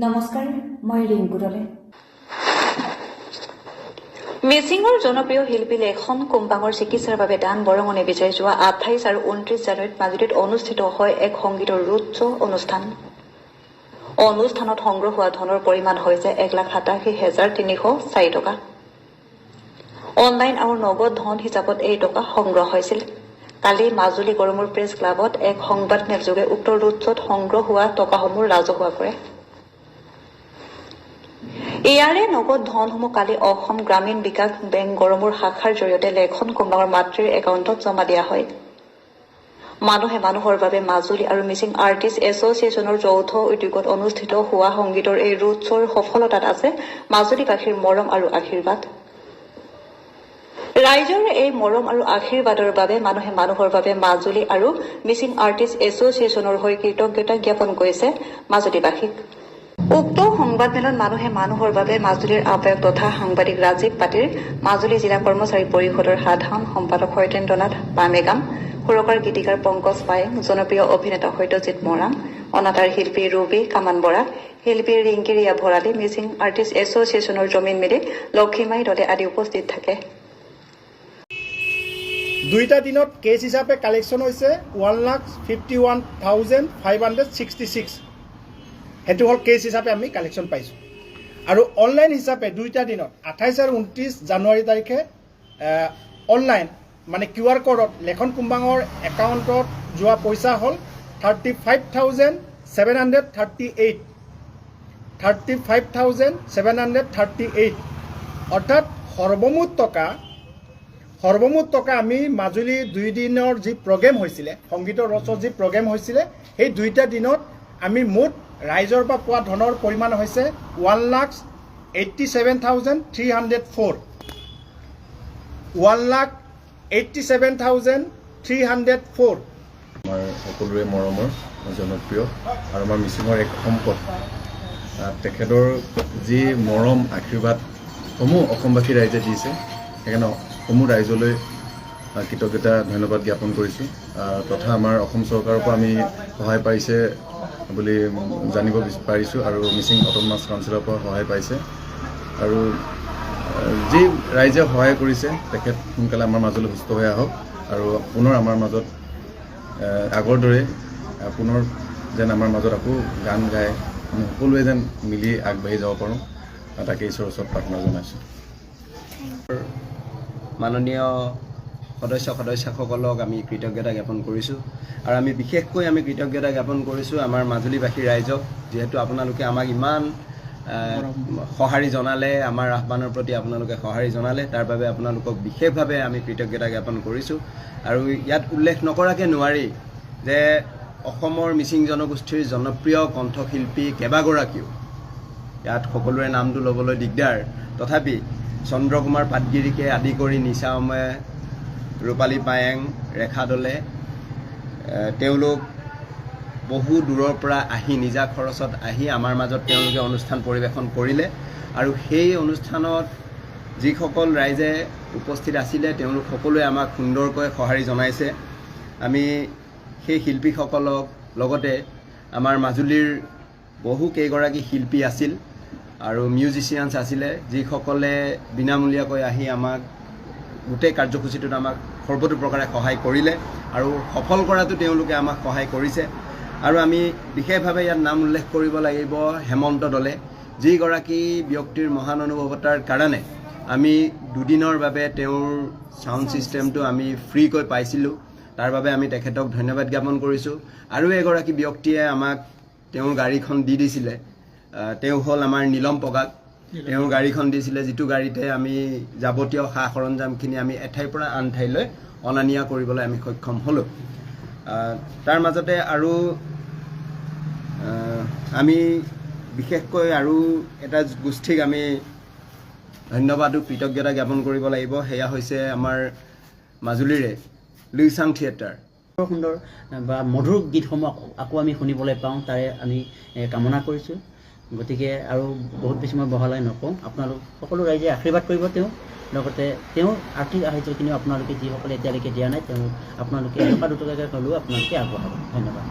নমস্কাৰ, মই ৰিংকু দলে। মিচিঙৰ জনপ্ৰিয় শিল্পী লেখন কুম্বাঙৰ চিকিৎসাৰ বাবে দান বৰঙণি বিচাৰি যোৱা 28 আৰু 29 জানুৱাৰীত মাজুলীত অনুষ্ঠিত হয় এক সংগীতৰ ৰোড শ্ব' অনুষ্ঠান। অনুষ্ঠানত সংগ্ৰহ হোৱা ধনৰ পৰিমাণ হৈছে 1,87,304 টকা। অনলাইন আৰু নগদ ধন হিচাপত এই টকা সংগ্ৰহ হৈছিল। কালি মাজুলী গড়মূৰ প্ৰেছ ক্লাবত এক সংবাদমেল যোগে উক্ত ৰোড শ্ব'ত সংগ্ৰহ হোৱা টকাসমূহ ৰাজহুৱা কৰে। ইয়াৰে নগদ ধনসমূহ কালি অসম গ্ৰামীণ বিকাশ বেংক গড়মূৰ শাখাৰ জৰিয়তে লেখন কুম্বাঙৰ মাতৃৰ একাউণ্টত জমা দিয়া হয়। মানুহে মানুহৰ বাবে মাজুলী আৰু মিচিং আৰ্টিষ্ট এছ'চিয়েশ্যনৰ যৌথ উদ্যোগত অনুষ্ঠিত হোৱা সংগীতৰ এই ৰোড শ্ব'ৰ সফলতাত আছে মাজুলীবাসীৰ মৰম আৰু আশীৰ্বাদ। ৰাইজৰ এই মৰম আৰু আশীৰ্বাদৰ বাবে মানুহে মানুহৰ বাবে মাজুলী আৰু মিচিং আৰ্টিষ্ট এছ'চিয়েশ্যনৰ হৈ কৃতজ্ঞতা জ্ঞাপন কৰিছে মাজুলীবাসীক। উক্ত সংবাদমেলত মানুহে মানুহৰ বাবে মাজুলীৰ আহ্বায়ক তথা সাংবাদিক ৰাজীৱ পাটিৰ, মাজুলী জিলা কৰ্মচাৰী পৰিষদৰ সাধাৰণ সম্পাদক সত্যেন্দ্ৰনাথ পামেগাম, সুৰকাৰ গীতিকাৰ পংকজ পায়েং, জনপ্ৰিয় অভিনেতা সত্যজিৎ মৰাণ, অনাতাঁৰ শিল্পী ৰুবি কামান বৰা, শিল্পী ৰিংকি ৰিয়া ভৰালী, মিচিং আৰ্টিষ্ট এছ'চিয়েশ্যনৰ জমিন মিলি লক্ষীমাই দলে আদি উপস্থিত থাকে। দুইটা দিনত কেছ হিচাপে কালেকশ্যন হৈছে 1,51,566। সেইটো হ'ল কেছ হিচাপে আমি কালেকশ্যন পাইছোঁ। আৰু অনলাইন হিচাপে দুইটা দিনত 28 আৰু 29 জানুৱাৰী তাৰিখে অনলাইন মানে QR ক'ডত লেখন কুম্বাঙৰ একাউণ্টত যোৱা পইচা হ'ল 35,738। 35,738 অৰ্থাৎ সৰ্বমুঠ টকা আমি মাজুলী 2 দিনৰ যি প্ৰগ্ৰেম হৈছিলে, সংগীতৰ ৰচৰ যি প্ৰগ্ৰেম হৈছিলে, সেই দুইটা দিনত আমি মুঠ ৰাইজৰ পৰা পোৱা ধনৰ পৰিমাণ হৈছে 1,87,304। 1,87,304। আমাৰ সকলোৰে মৰমৰ জনপ্ৰিয় আৰু আমাৰ মিচিঙৰ এক সম্পদ। তেখেতৰ যি মৰম আশীৰ্বাদসমূহ অসমবাসী ৰাইজে দিছে, সেইকাৰণে সমূহ ৰাইজলৈ কৃতজ্ঞতা ধন্যবাদ জ্ঞাপন কৰিছোঁ। তথা আমাৰ অসম চৰকাৰৰ পৰা আমি সহায় পাইছে বুলি জানিব পাৰিছোঁ আৰু মিচিং অট'নমাছ কাউন্সিলৰ পৰা সহায় পাইছে। আৰু যি ৰাইজে সহায় কৰিছে তেখেত সোনকালে আমাৰ মাজলৈ সুস্থ হৈ আহক আৰু পুনৰ আমাৰ মাজত আগৰ দৰে পুনৰ যেন আমাৰ মাজত আকৌ গান গাই আমি সকলোৱে যেন মিলি আগবাঢ়ি যাব পাৰোঁ, তাকে ঈশ্বৰৰ ওচৰত প্ৰাৰ্থনা জনাইছোঁ। মাননীয় সদস্যসকলক আমি কৃতজ্ঞতা জ্ঞাপন কৰিছোঁ আৰু আমি বিশেষকৈ কৃতজ্ঞতা জ্ঞাপন কৰিছোঁ আমাৰ মাজুলীবাসী ৰাইজক, যিহেতু আপোনালোকে আমাক ইমান সঁহাৰি জনালে, আমাৰ আহ্বানৰ প্ৰতি আপোনালোকে সঁহাৰি জনালে, তাৰ বাবে আপোনালোকক বিশেষভাৱে আমি কৃতজ্ঞতা জ্ঞাপন কৰিছোঁ। আৰু ইয়াত উল্লেখ নকৰাকৈ নোৱাৰি যে অসমৰ মিচিং জনগোষ্ঠীৰ জনপ্ৰিয় কণ্ঠশিল্পী কেইবাগৰাকীও, ইয়াত সকলোৰে নামটো ল'বলৈ দিগদাৰ, তথাপি চন্দ্ৰকুমাৰ পাটগিৰিকে আদি কৰি নিচা অমে, ৰূপালী পায়েং, ৰেখা দলে, তেওঁলোক বহু দূৰৰ পৰা আহি নিজা খৰচত আহি আমাৰ মাজত তেওঁলোকে অনুষ্ঠান পৰিৱেশন কৰিলে। আৰু সেই অনুষ্ঠানত যিসকল ৰাইজে উপস্থিত আছিলে তেওঁলোক সকলোৱে আমাক সুন্দৰকৈ সঁহাৰি জনাইছে। আমি সেই শিল্পীসকলক লগতে আমাৰ মাজুলীৰ বহু কেইগৰাকী শিল্পী আছিল আৰু মিউজিচিয়ানছ আছিলে, যিসকলে বিনামূলীয়াকৈ আহি আমাক গোটেই কাৰ্যসূচীটোত আমাক সৰ্বতো প্ৰকাৰে সহায় কৰিলে আৰু সফল কৰাটো তেওঁলোকে আমাক সহায় কৰিছে। আৰু আমি বিশেষভাৱে ইয়াত নাম উল্লেখ কৰিব লাগিব হেমন্ত দলে, যিগৰাকী ব্যক্তিৰ মহান অনুভৱতাৰ কাৰণে আমি 2 দিনৰ বাবে তেওঁৰ ছাউণ্ড ছিষ্টেমটো আমি ফ্ৰীকৈ পাইছিলোঁ, তাৰ বাবে আমি তেখেতক ধন্যবাদ জ্ঞাপন কৰিছোঁ। আৰু এগৰাকী ব্যক্তিয়ে আমাক তেওঁৰ গাড়ীখন দি দিছিলে, তেওঁ হ'ল আমাৰ নীলম পগাক। তেওঁৰ গাড়ীখন দিছিলে, যিটো গাড়ীতে আমি যাৱতীয় সা সৰঞ্জামখিনি আমি এঠাইৰ পৰা আন ঠাইলৈ অনা নিয়া কৰিবলৈ আমি সক্ষম হ'লোঁ। তাৰ মাজতে আৰু আমি বিশেষকৈ আৰু এটা গোষ্ঠীক আমি ধন্যবাদ আৰু কৃতজ্ঞতা জ্ঞাপন কৰিব লাগিব, সেয়া হৈছে আমাৰ মাজুলীৰে লুইচাং থিয়েটাৰ। সুন্দৰ বা মধুৰ গীতসমূহ আকৌ আমি শুনিবলৈ পাওঁ, তাৰে আমি কামনা কৰিছোঁ। গতিকে আৰু বহুত বেছি মই বহলাই নকওঁ, আপোনালোক সকলো ৰাইজে আশীৰ্বাদ কৰিব তেওঁক, লগতে তেওঁৰ আৰ্থিক সাহায্যখিনিও আপোনালোকে যিসকলে এতিয়ালৈকে দিয়া নাই, তেওঁ আপোনালোকে 1 টকা 2 টকাকৈ হ'লেও আপোনালোকে আগবঢ়াব। ধন্যবাদ।